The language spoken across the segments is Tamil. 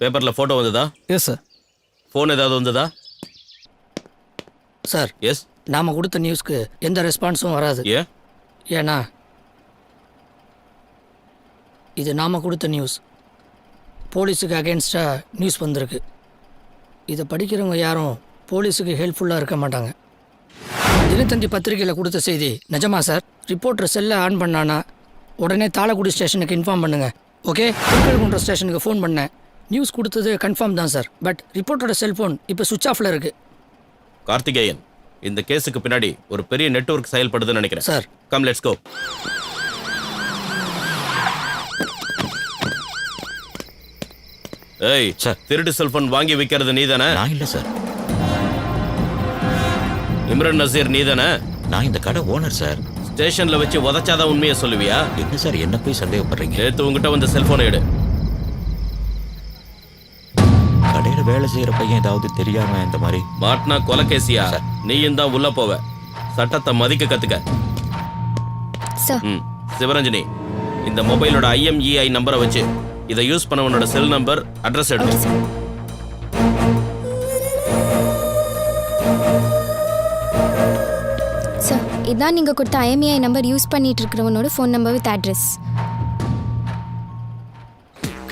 பேப்பர்ல போட்டோ வந்ததா? Yes sir. ஃபோன் ஏதாவது வந்ததா? Sir yes. நாம கொடுத்த நியூஸ்க்கு எந்த ரெஸ்பான்ஸும் வராது. ஏன்னா இது நாம கொடுத்த நியூஸ். போலீஸுக்கு அகேன்ஸ்டாக நியூஸ் வந்திருக்கு. இதை படிக்கிறவங்க யாரும் போலீஸுக்கு ஹெல்ப்ஃபுல்லாக இருக்க மாட்டாங்க. தினத்தந்தி பத்திரிகையில் கொடுத்த செய்தி நிஜமா சார்? ரிப்போர்ட்டர் செல்லை ஆன் பண்ணானா உடனே தாளக்குடி ஸ்டேஷனுக்கு இன்ஃபார்ம் பண்ணுங்கள். ஓகே, திருக்கழுக்குன்றம் ஸ்டேஷனுக்கு ஃபோன் பண்ணேன். நியூஸ் கொடுத்தது கன்ஃபார்ம் தான் சார். பட் ரிப்போர்ட்டரோட செல்ஃபோன் இப்போ சுவிட்ச் ஆஃபில் இருக்குது. கார்த்திகேயன், இந்த கேஸுக்கு பின்னாடி ஒரு பெரிய நெட்வொர்க் செயல்படுதுன்னு நினைக்கிறேன் சார். Come let's go. ஏய் சார், திருட்டு செல்போன் வாங்கி விற்கிறது நீதானே? நான் இல்லை சார். இம்ரான் நசீர் நீதானே? நான் இந்த கடை ஓனர் சார். ஸ்டேஷன்ல வச்சு உதச்சாதான் உண்மையை சொல்லுவியா? என்ன சார் என்ன போய் சந்தேகப்படுறீங்க? நேற்று உங்ககிட்ட வந்த செல்போனை எடு. கடையில வேலை செய்யற பையன் ஏதாவது தெரியாம இந்த மாதிரி மாட்டினா கொலைகேசியா? நீயும் தான் உள்ள போவ. சட்டத்தை மதிக்க கத்துக்க. சிவரஞ்சனி, இந்த மொபைலோட IMEI நம்பரை வச்சு இதை யூஸ் பண்ணவனோட செல் நம்பர், அட்ரஸ் எடு. சார், இதான் நீங்க கொடுத்த IMEI நம்பர் யூஸ் பண்ணிட்டு இருக்கிறவனோட ஃபோன் நம்பர் வித் அட்ரஸ்.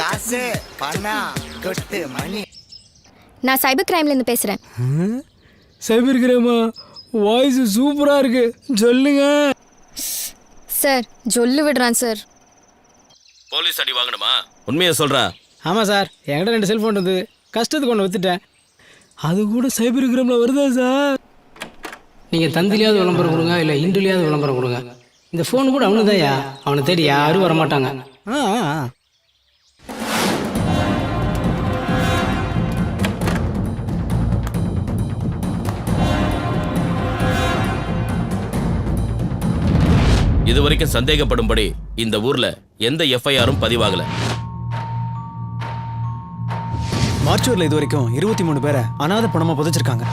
காசு பணம் கொட்டு மணி. நான் சைபர் கிரைம்ல இருந்து பேசுறேன். சைபர் கிரைமா? வாய்ஸ் சூப்பரா இருக்கு, சொல்லுங்க சார். ஜொல்லு விடுறான் சார். போலீஸ் அடி வாங்கணுமா? உண்மையை சொல்றா? ஆமாம் சார், என்கிட்ட 2 செல்ஃபோன் இருந்தது, கஷ்டத்துக்கு ஒன்று வித்துட்டேன். அது கூட சைபர் கிரைமில் வருதா சார்? நீங்கள் தந்திலையாவது விளம்பரம் கொடுங்க, இல்லை இண்டுலையாவது விளம்பரம் கொடுங்க. இந்த ஃபோன் கூட அவனு தான்யா, அவனை தேடி யாரும் வரமாட்டாங்க. இதுவரைக்கும் சந்தேகப்படும்படி இந்த ஊர்ல எந்த FIR-ம் பதிவாகல. மார்ச்சூர்ல இது வரைக்கும் 23 பேரை அனாதை பணமா புதைச்சிருக்காங்க.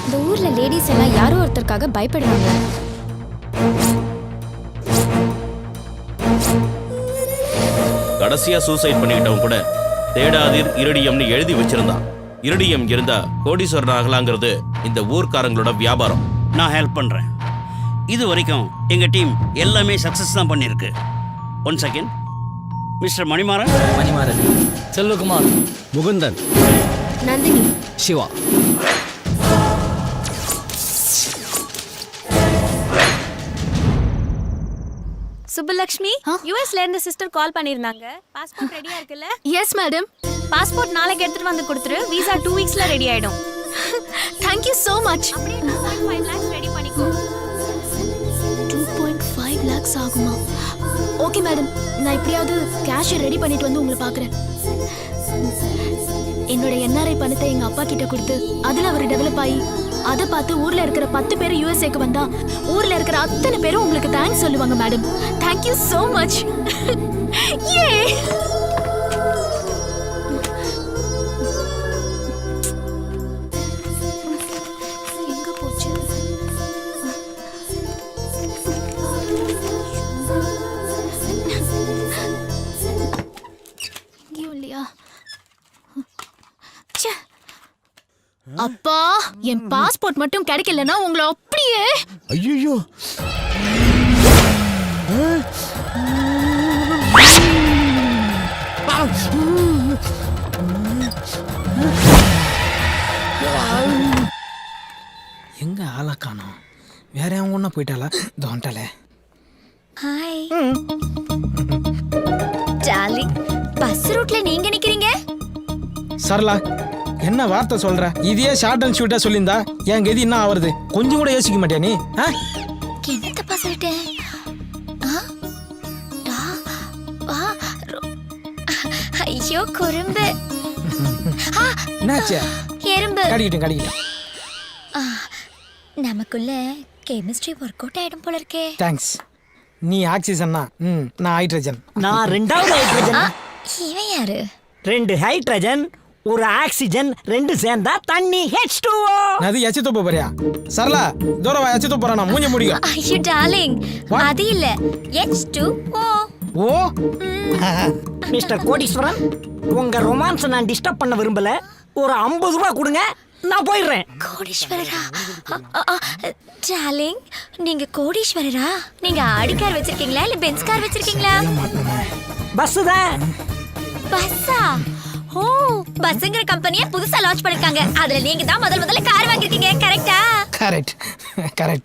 இந்த ஊர்ல லேடிஸ் எல்லாம் யாரோ ஒருத்தருக்காக பயப்படுவாங்க. கடைசியா சூசைட் பண்ணிக்கிட்டவன் கூட தேடாதீர் இருடியம்னு எழுதி வச்சிருந்தான். இருடியம் இருந்தா கோடீஸ்வரன் ஆகலாங்கிறது இந்த ஊர்க்காரங்களோட வியாபாரம். நான் ஹெல்ப் பண்ணுறேன். இது வரைக்கும் எங்கள் டீம் எல்லாமே சக்ஸஸ் தான் பண்ணியிருக்கு. 1 செகண்ட். மிஸ்டர் மணிமாறன். செல்வகுமார். முகுந்தன். நந்தினி. சிவா. சுப்புலக்ஷ்மி, யுஎஸ்ல இருந்து சிஸ்டர் கால் பண்ணிருந்தாங்க. பாஸ்போர்ட் ரெடியா இருக்குல்ல? Yes madam. பாஸ்போர்ட் நாளைக்கு எடுத்துட்டு வந்து கொடுத்துரு. வீசா 2 வீக்ஸ்ல ரெடி ஆயிடும். Thank you so much. அப்படியே 2.5 lakhs ரெடி பண்ணிக்கோ. 2.5 lakhs ஆகுமா? ஓகே மேடம், நான் எப்படியாவது கேஷ் ரெடி பண்ணிட்டு வந்து உங்களை பார்க்குறேன். என்னோட NRI பணத்தை எங்க அப்பா கிட்ட கொடுத்து அதுல அவர் டெவலப் ஆகி அதை பார்த்து ஊர்ல இருக்கிற 10 பேர் USA வந்தா ஊர்ல இருக்கிற அத்தனை பேரும் உங்களுக்கு தேங்க்ஸ் சொல்லுவாங்க madam. Thank you so much. யே! அப்பா, என் பாஸ்போர்ட் மட்டும் கிடைக்கலன்னா உங்களை அப்படியே. ஐயோ, எங்க ஆளா காணோம்? வேற அவங்க ஒன்றா போயிட்டாளா? தோண்டாலே. ஹாய் டார்லிங், பஸ் ரூட்ல நீங்க நிக்கிறீங்க? சரளா, என்ன வார்த்தை சொல்ற? இதே ஷார்ட் அண்ட் ஸ்வீட்டா சொல்லியிருந்தா என் கதி என்ன ஆவறது? கொஞ்சம் கூட யோசிக்க மாட்டியா நீ? என்ன தப்பா சொல்லிட்டேன்? ஐயோ குறும்பு. என்னாச்சு? எறும்பு. கடிக்கிட்டேன். நமக்குள்ள கெமிஸ்ட்ரி ஒர்க் அவுட் ஆயிடும் போல இருக்கே. தேங்க்ஸ். நீ ஆக்சிஜன்னா, நான் ஹைட்ரஜன். நான் 2வது ஹைட்ரஜன். இவன் யாரு? 2 ஹைட்ரஜன், 1 ஆக்சிஜன், 2 சேர்ந்தா தண்ணி H2O. அது எச்ச தூப்ப போறியா? சரளா, தூரவா எச்ச தூப்ப போறானா? மூஞ்ச முடியும். ஐயோ டார்லிங், அது இல்ல H2O. ஓ மிஸ்டர் கோடீஸ்வரன், உங்க ரொமான்ஸ் நான் டிஸ்டர்ப் பண்ண விரும்பல. ஒரு 50 ரூபாய் கொடுங்க, நான் போயிடுறேன். கோடீஸ்வரரா? டார்லிங், நீங்க கோடீஸ்வரரா? நீங்க ஆடி கார் வச்சிருக்கீங்களா இல்ல பென்ஸ் கார் வச்சிருக்கீங்களா? பஸ் தான். பஸ்ஸா? ஓ, பஸ்ங்கிற கம்பெனியை புதுசா லான்ச் பண்ணிருக்காங்க. அதுல நீங்க தான் முதல்ல கார் வாங்கிருக்கீங்க, கரெக்ட்டா? கரெக்ட்.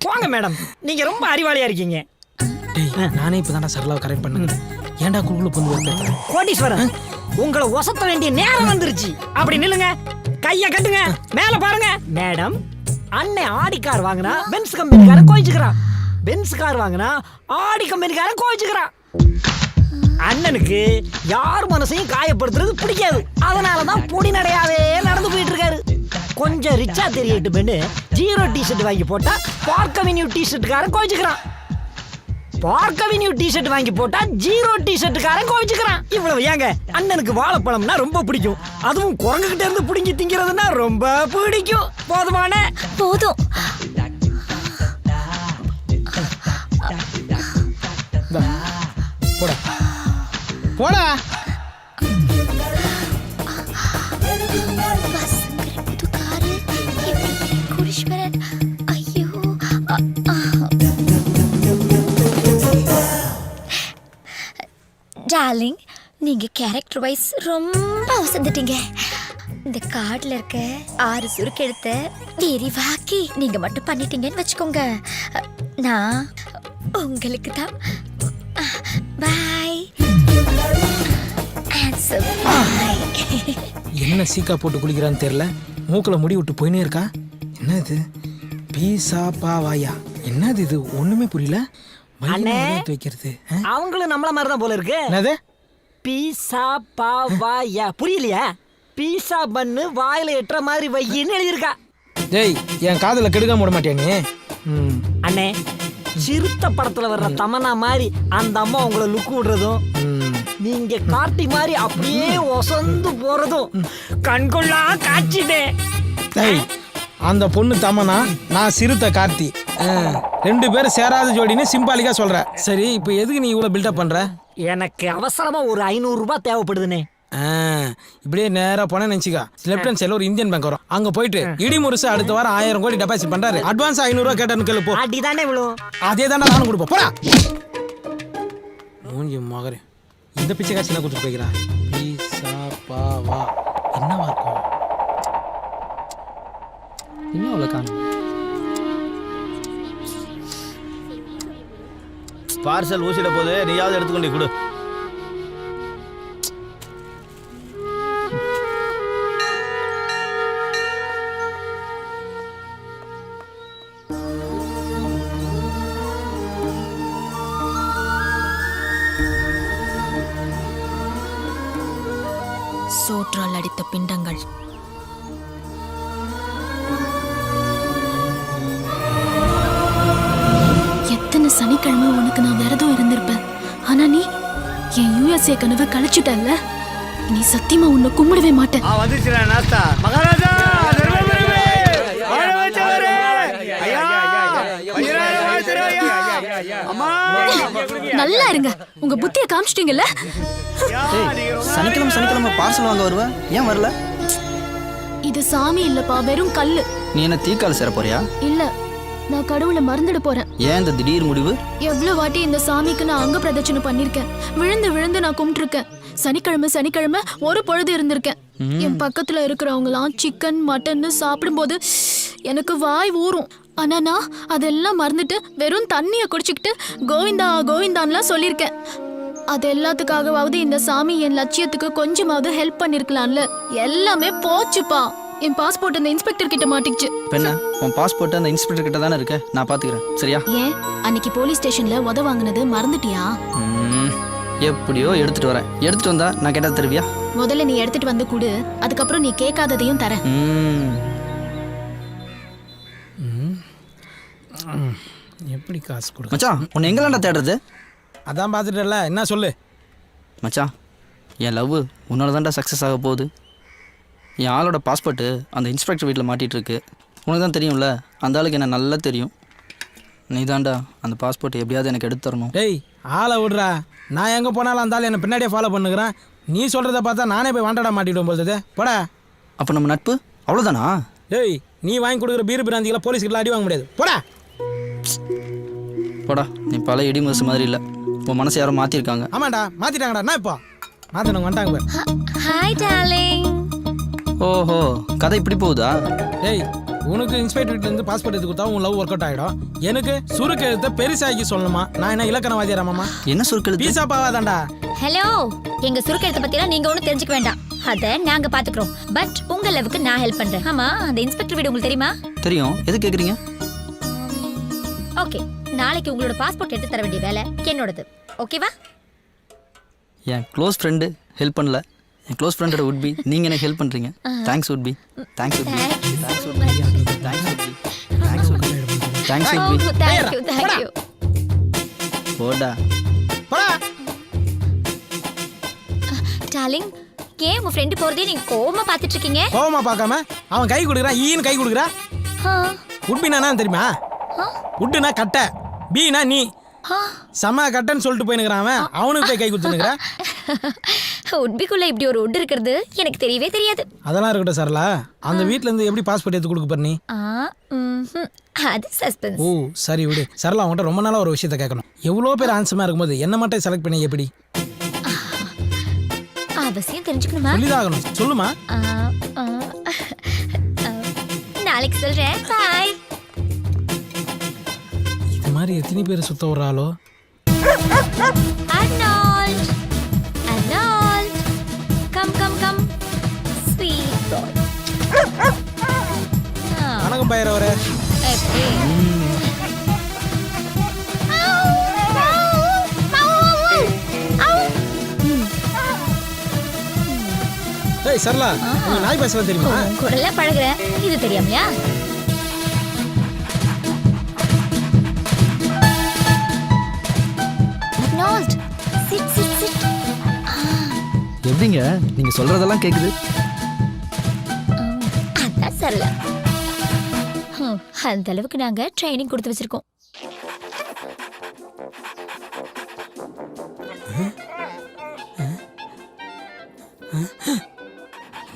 போங்க மேடம், நீங்க ரொம்ப அறிவாளியா இருக்கீங்க. டேய், நானே இப்பதான்டா சரளாவை கரெக்ட் பண்ணுங்க. ஏன்டா குழுக்குள்ள பொந்து வைக்க? கோடீஸ்வரன், உங்களை ஒசத்த வேண்டிய நேரம் வந்துருச்சு. அப்படி நில்லுங்க, கைய கட்டுங்க, மேல பாருங்க. மேடம், அண்ணன் ஆடி கார் வாங்கினா பென்ஸ் கம்பெனிக்காரன் கோவிச்சுக்கிறான். பென்ஸ் கார் வாங்கினா ஆடி கம்பெனிக்காரன் கோவிச்சுக்கிறான். அண்ணனுக்கு யார் மனசையும் காயப்படுத்துறது பிடிக்காது. அதனாலதான் பொடி நடையாவே நடந்து போயிட்டு இருக்காரு. கொஞ்சம் ரிச்சா தெரியட்டுமென்னு 0 டிஷர்ட் வாங்கி போட்டா பார்க் அவென்யூ டிஷர்ட்டுக்காரன் கோவிச்சுக்கிறான். பார்க் அவென்யூ டிஷர்ட் வாங்கி போட்டா 0 டிஷர்ட்டுக்காரன் கோவிச்சுக்கிறான். இவ்வளவு ஏங்க, அண்ணனுக்கு வாழைப்பழம்னா ரொம்ப பிடிக்கும். அதுவும் குரங்குகிட்ட இருந்து பிடிங்கி திங்கிறதுனா ரொம்ப பிடிக்கும். போதுமான போதும். போடா. பஸ்ங்கிற புது காரு, எப்படி கோடீஸ்வரன்? ஐயோ. டார்லிங், நீங்க கேரக்டர் வைஸ் ரொம்ப வசந்துட்டீங்க. இந்த கார்டுல இருக்க 6 சுருக்கு எடுத்த விரிவாக்கி நீங்க மட்டும் பண்ணிட்டீங்கன்னு வச்சுக்கோங்க. நான் உங்களுக்கு தான். பாய். என்ன சீக்கா போட்டு குளிக்கிறான்னு தெரியல. மூக்குல முடி விட்டு போயினே இருக்கா. என்னது பீஸா பாவாயா? என்னது இது? ஒண்ணுமே புரியல. அண்ணே, வைக்கிறது அவங்களும் நம்மள மாதிரி தான் போல இருக்கு. என்னது? பீஸா பாவாயா புரியலையா? பீஸா பண்ணு வாயில எட்டுற மாதிரி வையின்னு எழுதியிருக்கா. டேய், என் காதுல கெடுக்காம விட மாட்டியா நீ? அண்ணே, சிறுத்த படத்துல வர்ற தமன்னா மாதிரி அந்த அம்மா உங்களை லுக் விடுறதும், நீங்க காட்டி மாதிரி அப்படியே ஒசந்து போறதும் கண்கொள்ளா காட்சிதே. டேய், அந்த பொண்ணு தமனா, நான் சிறுத்தை கார்த்தி. 2 பேரும் சேராத ஜோடின்னு சிம்பாலிக்கா சொல்ற. சரி, இப்போ எதுக்கு நீ இவ்வளவு பில்டப் பண்ற? எனக்கு அவசரமா ஒரு 500 ரூபாய் தேவைப்படுதுனே. இப்படியே நேரா போன நினைச்சுக்கா, லெப்ட் ஹேண்ட் சைடுல ஒரு இந்தியன் பேங்க் வரும். அங்க போயிட்டு இடி முருசு அடுத்த வாரம் 1000 கோடி டெபாசிட் பண்றாரு. அட்வான்ஸ் 500 ரூபாய் கேட்டான்னு கேளு போ. அடிதானே விழும். அதே தானே நானும் கொடுப்போம். போடா மூஞ்சி மகரே. இந்த பிச்சை காட்சி என்ன கொடுத்து போய்க்கிறா? பீஸா பாவா என்னவா இருக்கும்? இன்னும் அவ்வளோ காணும். பார்சல் ஊசிட போது நீயாவது எடுத்துக்கொண்டு கொடு. சோற்றால் அடித்த பிண்டங்கள். எத்தனை சனிக்கிழமை உனக்கு நான் விரதம் இருந்திருப்பேன். ஆனா நீ என் யூஎஸ்ஏ கனவை கழிச்சுட்டல்ல. நீ சத்தியமா உன்னை கும்பிடவே மாட்டேன். நல்லா இருங்க, உங்க புத்திய காமிச்சிட்டீங்கல்ல. சனிக்கிழமை பார்சல் வாங்க வருவ, ஏன் வரல? இது சாமி இல்லப்பா, வெறும் கல்லு. நீ என்ன தீக்கால் சேர போறியா? இல்ல, நான் கடவுளை மறந்துட போறேன். ஏன் இந்த திடீர் முடிவு? எவ்வளவு வாட்டி இந்த சாமிக்கு நான் அங்க பிரதட்சணை பண்ணிருக்கேன். விழுந்து விழுந்து நான் கும்பிட்டுருக்கேன். சனிக்கிழமை ஒரு பொழுது இருந்திருக்கேன். என் பக்கத்துல இருக்கிறவங்களாம் சிக்கன் மட்டன் சாப்பிடும்போது எனக்கு வாய் ஊறும். ஆனா நான் அதெல்லாம் மறந்துட்டு வெறும் தண்ணிய குடிச்சுக்கிட்டு கோவிந்தா கோவிந்தான்லாம் சொல்லியிருக்கேன். அது எல்லாத்துக்காகவாவது இந்த சாமி என் லட்சியத்துக்கு கொஞ்சமாவது ஹெல்ப் பண்ணிருக்கலாம்ல. எல்லாமே போச்சுப்பா. என் பாஸ்போர்ட் அந்த இன்ஸ்பெக்டர் கிட்ட மாட்டிச்சு. பெண்ணா, உன் பாஸ்போர்ட் அந்த இன்ஸ்பெக்டர் கிட்ட தானே இருக்கு, நான் பாத்துக்கிறேன், சரியா? ஏன் அன்னைக்கு போலீஸ் ஸ்டேஷன்ல உத வாங்கினது மறந்துட்டியா? எப்படியோ எடுத்துட்டு வரேன். எடுத்துட்டு வந்தா நான் கேட்டா தருவியா? முதல்ல நீ எடுத்துட்டு வந்து கொடு, அதுக்கப்புறம் நீ கேட்காததையும் தரேன். எப்படி காசு கொடு மச்சான், உன்னை எங்கெல்லாம்டா தேடுறது? அதான் பார்த்துட்டல, என்ன சொல்லு மச்சான். என் லவ் உன்னால தான்டா சக்ஸஸ் ஆக போகுது. என் ஆளோட பாஸ்போர்ட்டு அந்த இன்ஸ்பெக்டர் வீட்டில் மாட்டிகிட்டு இருக்கு. உனக்கு தான் தெரியும்ல, அந்த ஆளுக்கு என்ன நல்லா தெரியும். நீ தான்டா அந்த பாஸ்போர்ட் எப்படியாவது எனக்கு எடுத்து தரணும். டேய், ஆளை விடுறா. நான் எங்கே போனாலும் அந்த ஆள் என்னை பின்னாடியே ஃபாலோ பண்ணுகிறேன். நீ சொல்கிறத பார்த்தா நானே போய் வாண்டடா மாட்டிவிடும் போல்து. போடா. அப்போ நம்ம நட்பு அவ்வளோதானா? டேய், நீ வாங்கி கொடுக்குற பீர் பிராந்திகளை போலீஸ்கிட்ட அடி வாங்க முடியாது. போடா. போடா, நீ பல இடி முரசு மாதிரி இல்லை. உன் மனசை யாரோ மாற்றிருக்காங்க. ஆமாண்டா, மாற்றிட்டாங்கடா. என்ன இப்போ மாற்றினவங்க வந்துட்டாங்க பாரு. Hi darling. ஓஹோ, கதை இப்படி போகுதா? டேய், உனக்கு இன்ஸ்பெக்டர் வீட்டிலேருந்து பாஸ்போர்ட் எடுத்து கொடுத்தா உன் லவ் ஒர்க் அவுட் ஆகிடும். எனக்கு சுருக்கு எழுத்த பெருசாக்கி சொல்லணுமா? நான் என்ன இலக்கணவாதியாராமாமா? என்ன சுருக்கெழுத்து? பீசா பாவாதான்டா. ஹலோ, எங்க சுருக்கெழுத்த பத்திலாம் நீங்க ஒன்றும் தெரிஞ்சுக்க வேண்டாம். அத நாங்க பாத்துக்கிறோம். பட் உங்க லெவலுக்கு நான் ஹெல்ப் பண்றேன். ஆமா, அந்த இன்ஸ்பெக்டர் வீடு உங்களுக்கு தெரியுமா? தெரியும். எது கேட்குறீங்க? ஓகே, நாளைக்கு உங்களோட பாஸ்போர்ட் எடுத்து தர வேண்டிய வேலை என்னோடது. ஓகேவா? என் க்ளோஸ் ஃப்ரெண்டு ஹெல்ப் பண்ணல. என் க்ளோஸ் ஃப்ரெண்டோட உட்பி நீங்கள் எனக்கு ஹெல்ப் பண்ணுறீங்க. Thanks உட்பி. Thanks உட்பி. Thanks உட்பி. Thanks உட்பி. Thanks உட்பி. Thanks உட்பி. Thank you. போடா. டார்லிங், ஏன் உங்க ஃப்ரெண்ட் போறதே நீங்க கோவமா பாத்துட்டு இருக்கீங்க? கோவமா பார்க்காம அவன் கை கொடுக்குறான், ஈன்னு கை கொடுக்குறா. உட்பினா தெரியுமா? உட்டுனா கட்டை, பீனா நீ. செம கட்டைன்னு சொல்லிட்டு போயினுக்கிறான் அவன். அவனுக்கு போய் கை கொடுத்துனுக்குறா. உட்பிக்குள்ள இப்படி ஒரு உட் இருக்கிறது எனக்கு தெரியவே தெரியாது. அதெல்லாம் இருக்கட்டும் சரளா. அந்த வீட்ல இருந்து எப்படி பாஸ்போர்ட் எடுத்து கொடுக்க போற நீ? அது சஸ்பென்ஸ். ஓ சரி விடு. சரளா, அவன்கிட்ட ரொம்ப நாளா ஒரு விஷயத்த கேட்கணும். எவ்வளோ பேர் ஆன்சமா இருக்கும்போது என்ன மட்டும் செலக்ட் பண்ணி எப்படி? அவசியம் தெரிஞ்சுக்கணுமா? சொல்லிதாகணும். சொல்லுமா. நாளைக்கு சொல்றேன். பாய். இது மாதிரி எத்தனை பேர் சுத்த விடுறாளோ? Arnold, Arnold, come, sweet boy. வணக்கம் பையரவரே. ஏய் சரளா, உனக்கு நாய் பேச தெரியுமா? கூடல பழகுறேன், இது தெரியாமையா? Arnold, sit. எப்படிங்க நீங்கள் சொல்கிறதெல்லாம் கேட்குது? அதான் சரளா. அந்த அளவுக்கு நாங்க ட்ரைனிங் கொடுத்து வச்சிருக்கோம்.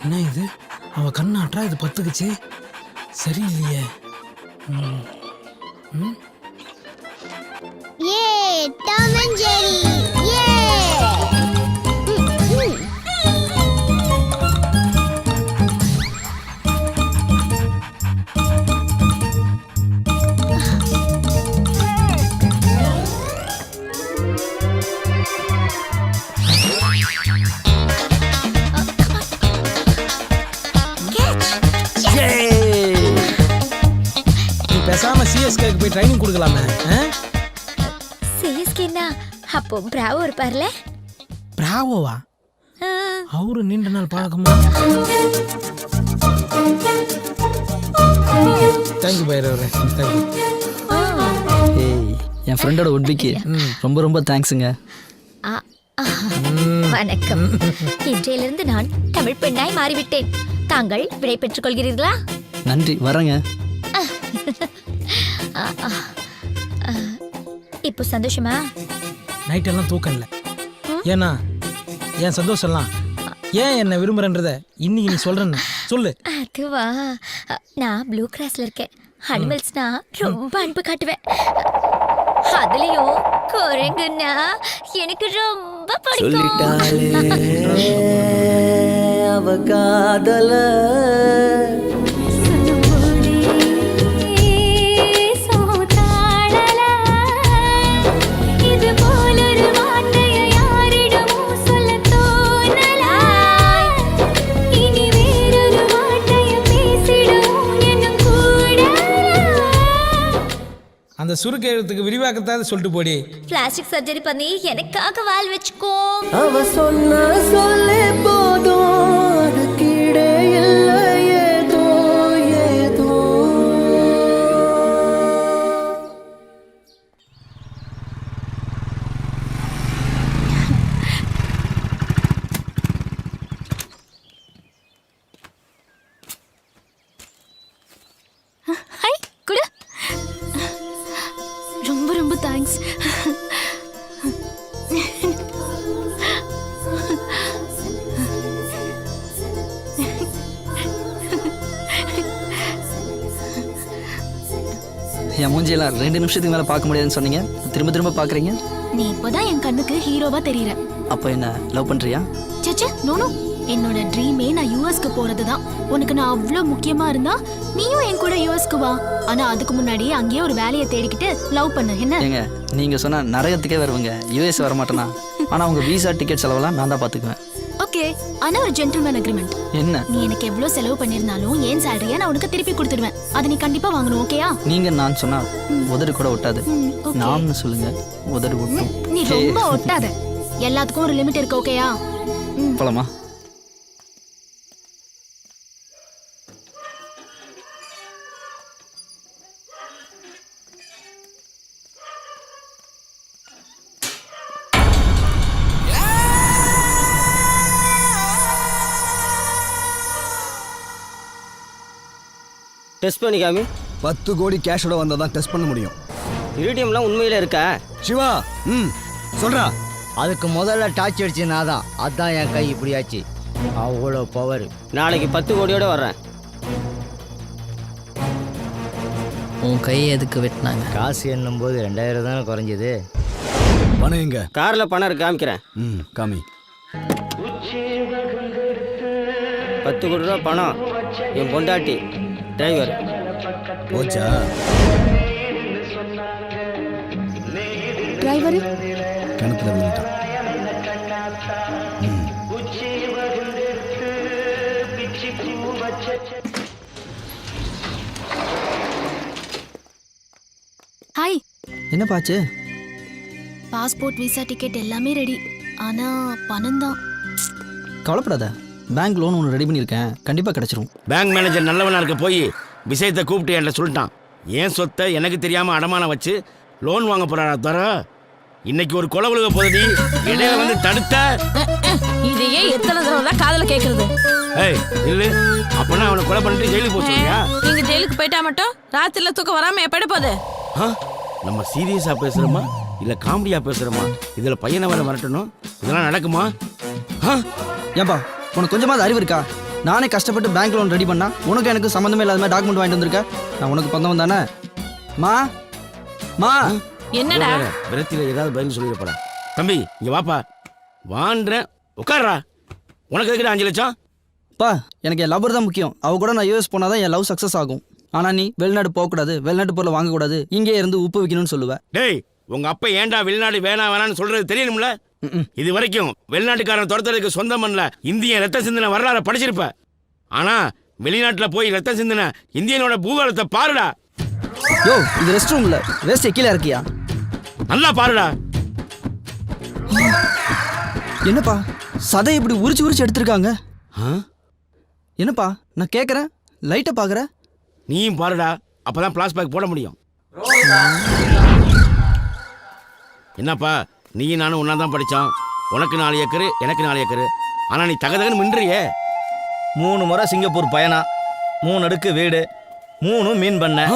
என்ன இது? அவ கண்ணாட்டா இது பத்துக்குச்சு. சரியில்லையே. Tom and Jerry. நீ பேசாம சிஎஸ்கேக்கு போய் ட்ரைனிங் கொடுக்கலாமே. சிஎஸ்கேனா அப்போ பிராவோ இருப்பார்ல? பிராவோவா? அவரு நீண்ட நாள் பழக்கமா? தேங்க்யூ பைரவரே. தேங்க்யூ. ஏய், என் ஃப்ரெண்டோட உட்பிக்கு ரொம்ப தேங்க்ஸுங்க. வணக்கம். இன்றையிலிருந்து நான் தமிழ் பெண்ணாய் மாறிவிட்டேன். தாங்கள் விடை பெற்றுக் கொள்கிறீர்களா? நன்றி, வரேங்க. இப்போ சந்தோஷமா? நைட்டெல்லாம் தூக்கம் இல்லை. ஏன்னா என் சந்தோஷம்லாம் ஏன் என்ன விரும்புறன்றத இன்னைக்கு நீ சொல்றேன்னு சொல்லு. அதுவா, நான் ப்ளூ கிராஸ்ல இருக்கேன். அனிமல்ஸ்னா ரொம்ப அன்பு காட்டுவேன். அதுலயும் குரங்குன்னா எனக்கு ரொம்ப பிடிக்கும். அவ காதல அந்த சுருக்கு எழுத்துக்கு விரிவாக்கத்தான் சொல்லிட்டு போடி. பிளாஸ்டிக் சர்ஜரி பண்ணி எனக்காக வால் வச்சுக்கோ. அவ சொன்ன சொல்லே போதும், அது கீழே இல்லை ஏதோ. ஹாய், குடு. ரொம்ப தேங்க்ஸ். என் மூஞ்சியெல்லாம் 2 நிமிஷத்துக்கு மேலே பார்க்க முடியாதுன்னு சொன்னீங்க, திரும்ப திரும்ப பார்க்குறீங்க. நீ இப்பதான் என் கண்ணுக்கு ஹீரோவா தெரியற. அப்போ என்ன லவ் பண்ணுறியா? சச்சே நோனோ, என்னோட ட்ரீமே நான் யூஎஸ்க்கு போறது தான். உனக்கு நான் அவ்வளோ முக்கியமா இருந்தா நீயும் என் கூட யூஎஸ்க்கு வா. ஆனா அதுக்கு முன்னாடி அங்கேயே ஒரு வேலையை தேடிக்கிட்டு லவ் பண்ணு என்ன? ஏங்க நீங்கள் சொன்னால் நரகத்துக்கே வருவங்க, யூஎஸ் வர மாட்டேனா. ஆனால் உங்கள் வீசா டிக்கெட் செலவெல்லாம் நான் தான் பார்த்துக்குவேன். ஓகே, ஆனா ஒரு ஜென்டில்மேன் அக்ரிமெண்ட். என்ன? நீ எனக்கு எவ்வளவு செலவு பண்ணிருந்தாலும் ஏன் சேலரியா நான் உனக்கு திருப்பி கொடுத்துடுவேன். அதை நீ கண்டிப்பா வாங்கணும். ஓகேயா? நீங்கள் நான் சொன்னால் உதடு கூட ஒட்டாது. okay. நான்னு சொல்லுங்க, உதடு ஒட்டும். நீ ரொம்ப ஒட்டாத. எல்லாத்துக்கும் ஒரு லிமிட் இருக்கு. ஓகேயா? போலாமா? டெஸ்ட் பண்ணிக்காமி. 10 கோடி கேஷோட வந்தால் தான் டெஸ்ட் பண்ண முடியும். இரிடியம்லாம் உண்மையில இருக்கா? சிவா, சொல்றா. அதுக்கு முதல்ல டார்ச் அடிச்சு நான் தான். அதான் என் கை இப்படி ஆச்சு. அவ்வளோ பவர். நாளைக்கு 10 கோடியோட வர்றேன். உன் கையை எதுக்கு வெட்டினாங்க? காசு என்னும்போது 2000 தானே குறைஞ்சது. பணம் எங்க? காரில் பணம் இருக்கு, காமிக்கிறேன். காமி. 10 கோடி ரூபா பணம். என் பொண்டாட்டி டிரைவர். போச்சா? டிரைவர் கிணத்துல விழுந்துட்டான். ஹாய். என்ன பாச்சு? பாஸ்போர்ட் விசா டிக்கெட் எல்லாமே ரெடி. ஆனா பணம் தான். கவலைப்படாத, பேங்க் லோன் ஒன்று ரெடி பண்ணியிருக்கேன், கண்டிப்பாக கிடச்சிரும். பேங்க் மேனேஜர் நல்லவனா இருக்க போய் விஷயத்தை கூப்பிட்டு என்கிட்ட சொல்லிட்டான். ஏன் சொத்தை எனக்கு தெரியாம அடமானம் வச்சு லோன் வாங்க போறாரா தர. இன்னைக்கு ஒரு கொலை விழுக போகுது, இடையில வந்து தடுத்த. இதையே எத்தனை தடவை தான் காதல கேக்குறது? ஏய் இல்ல, அப்பனா அவனை கொலை பண்ணிட்டு ஜெயிலுக்கு போச்சுயா? நீங்க ஜெயிலுக்கு போயிட்டா மட்டும் ராத்திரில தூக்கம் வராம எப்படி போகுது? நம்ம சீரியஸா பேசுறோமா இல்ல காமெடியா பேசுறோமா? இதுல பையனை வர வரட்டணும், இதெல்லாம் நடக்குமா? ஏன்பா உனக்கு கொஞ்சமாவது அறிவு இருக்கா? நானே கஷ்டப்பட்டு பேங்க் லோன் ரெடி பண்ணா உனக்கு எனக்கு சம்மந்தமே இல்லாத மாதிரி டாக்குமெண்ட் வாங்கிட்டு வந்திருக்க. நான் உனக்கு பந்தவன் தானே. மா மா என்னடா விரத்தில ஏதாவது பதில் சொல்லிடப்படா. தம்பி இங்க வாப்பா. வான்றேன், உட்கார்றா. உனக்கு எதுக்கு 5 லட்சம்? பா எனக்கு என் லவ்வர் தான் முக்கியம். அவ கூட நான் யூஎஸ் போனால் தான் என் லவ் சக்ஸஸ் ஆகும். ஆனால் நீ வெளிநாடு போகக்கூடாது, வெளிநாட்டு பொருளை வாங்கக்கூடாது, இங்கே இருந்து உப்பு வைக்கணும்னு சொல்லுவேன். டேய் உங்க அப்பா ஏன்டா வெளிநாடு வேணாம்னு சொல்றது தெரியணும்ல? இது வரைக்கும் வெளிநாட்டுக்காரன் துரத்துறதுக்கு சொந்தம் பண்ணல இந்திய ரத்த சிந்தனை வரலாறு படிச்சிருப்ப. ஆனா வெளிநாட்டுல போய் ரத்த சிந்தனை இந்தியனோட பூகோளத்தை பாருடா. யோ இது ரெஸ்ட் ரூம்ல வேஸ்ட் கீழே இருக்கியா? நல்லா பாருடா. என்னப்பா சதை இப்படி உரிச்சு உரிச்சு எடுத்திருக்காங்க? என்னப்பா நான் கேட்குறேன், லைட்டை பார்க்குற. நீயும் பாருடா, அப்பதான் பிளாஸ் பேக் போட முடியும். என்னப்பா நீயும் நானும் ஒன்னா தான் படித்தோம். உனக்கு 4 ஏக்கரு, எனக்கு 4 ஏக்கரு. ஆனால் நீ தகதகன்னு மின்றியே. 3 முறை சிங்கப்பூர் பயணம், 3 அடுக்கு வீடு, 3 மீன் பண்ண.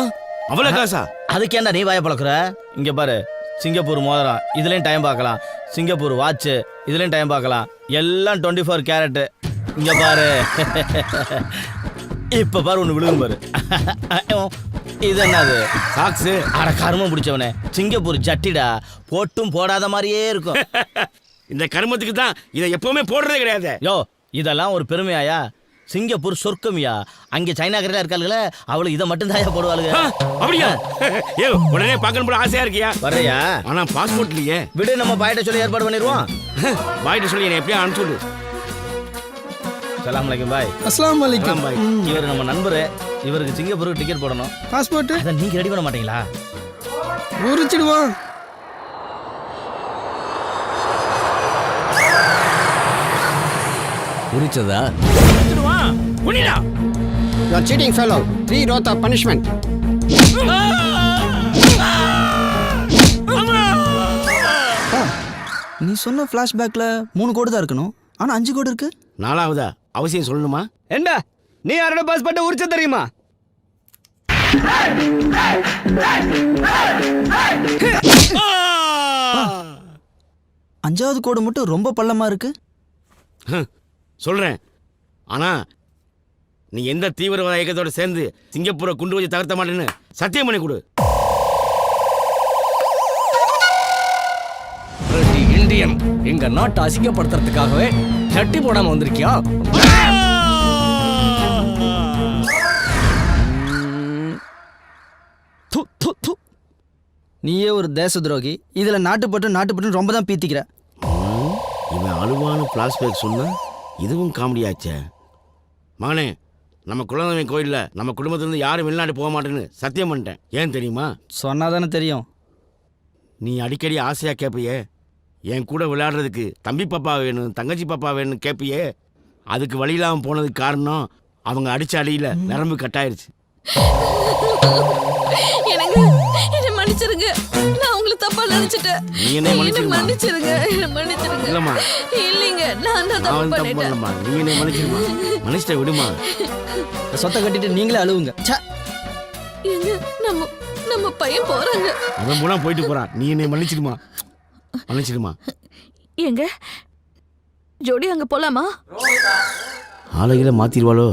அவ்வளோ காசா? அதுக்கு ஏன்டா நீ வாய பழக்கிற? இங்கே பாரு, சிங்கப்பூர் மோதிரம் இதுலேயும் டைம் பார்க்கலாம், சிங்கப்பூர் வாட்சு இதுலேயும் டைம் பார்க்கலாம், எல்லாம் 24 கேரட்டு. இங்கே பாரு, இப்போ பாரு ஒன்று விழுகும் பாரு. இது என்னது? சாக்ஸு. அட கருமம் பிடிச்சவனே, சிங்கப்பூர் ஜட்டிடா, போட்டும் போடாத மாதிரியே இருக்கும். இந்த கருமத்துக்கு தான் இதை எப்பவுமே போடுறதே கிடையாது. யோ இதெல்லாம் ஒரு பெருமையாயா? சிங்கப்பூர் சொர்க்கமியா. அங்கே சைனாக்காரலாம் இருக்காளுங்களே, அவளுக்கு இதை மட்டும் தாயா போடுவாளுங்க. அப்படியா? ஏ உடனே பார்க்கணும் போல ஆசையா இருக்கியா? வர்றியா? ஆனா பாஸ்போர்ட் இல்லையே. விடு, நம்ம பாயிட்ட சொல்லி ஏற்பாடு பண்ணிடுவோம். பாயிட்ட சொல்லி என்னை எப்படியா அனுப்பிச்சுடு. சலாம் அலைக்கும் பாய். அஸ்ஸலாமு அலைக்கும் பாய். இவர் நம்ம நண்பரு, இவருக்கு சிங்கப்பூருக்கு டிக்கெட் போடணும். பாஸ்போர்ட் அதை நீங்க ரெடி பண்ண மாட்டீங்களா? உரிச்சிடுவோம். உரிச்சதா? புனிடா. You are cheating fellow. 3 rows of punishment. நீ சொன்ன ஃப்ளாஷ்பேக்கில் 3 கோடி தான் இருக்கணும், ஆனால் 5 கோடி இருக்கு. 4வதா அவசியம் சொல்லணுமா? என்ன நீ யாரோட பாஸ்போர்ட்டை உரிச்ச தெரியுமா? அஞ்சாவது கோடு மட்டும் ரொம்ப பள்ளமா இருக்கு. சொல்றேன், ஆனா நீ எந்த தீவிரவாத இயக்கத்தோட சேர்ந்து சிங்கப்பூரை குண்டு வச்சு தகர்த்த மாட்டேன்னு சத்தியம் பண்ணி கொடு. இந்தியன் எங்க நாட்டை அசிங்கப்படுத்துறதுக்காகவே சட்டி போடாம வந்திருக்கியா? து, து, து. நீயே ஒரு தேச துரோகி, இதுல நாட்டுப்பட்டு ரொம்ப தான் பீத்திக்கிற. இவன் அழுவான பிளாஸ்பேக் சொன்னா இதுவும் காமெடியாச்சே. மகனே, நம்ம குலதெய்வம் கோயில்ல நம்ம குடும்பத்திலிருந்து யாரும் வெளிநாடு போக மாட்டேன்னு சத்தியம் பண்ணிட்டேன். ஏன் தெரியுமா? சொன்னாதானே தெரியும். நீ அடிக்கடி ஆசையா கேட்பியே, என் கூட விளையாடுறதுக்கு தம்பி பாப்பா வேணும், தங்கச்சி பாப்பா வேணும் கேட்பியே. அதுக்கு வழி இல்லாமல் போனதுக்கு காரணம் அவங்க அடிச்ச அடியில நரம்பு கட்டாயிருச்சு. எனக்கு என்ன மன்னிச்சிருங்க. நான் உங்களை தப்பா நினைச்சிட்டேன். நீ என்ன மன்னிச்சிருமா? மன்னிச்சிருங்க. என்ன மன்னிச்சிருங்க. இல்லம்மா, இல்லைங்க, நான் தான் அவன் தப்பு தப்பு பண்ணிட்டேன். பண்ணலம்மா. நீ என்ன மன்னிச்சிருமா? மன்னிச்சிட்ட விடுமா. சொத்தை கட்டிட்டு நீங்களே அழுவுங்க. ச்சே. எங்க நம்ம பையன் போறாங்க. அவன் போனா போயிட்டு போறான். நீ என்னை மன்னிச்சிடுமா, மன்னிச்சிடுமா. எங்க ஜோடி அங்க போலாமா? ஆளுகளை மாத்திடுவாளோ?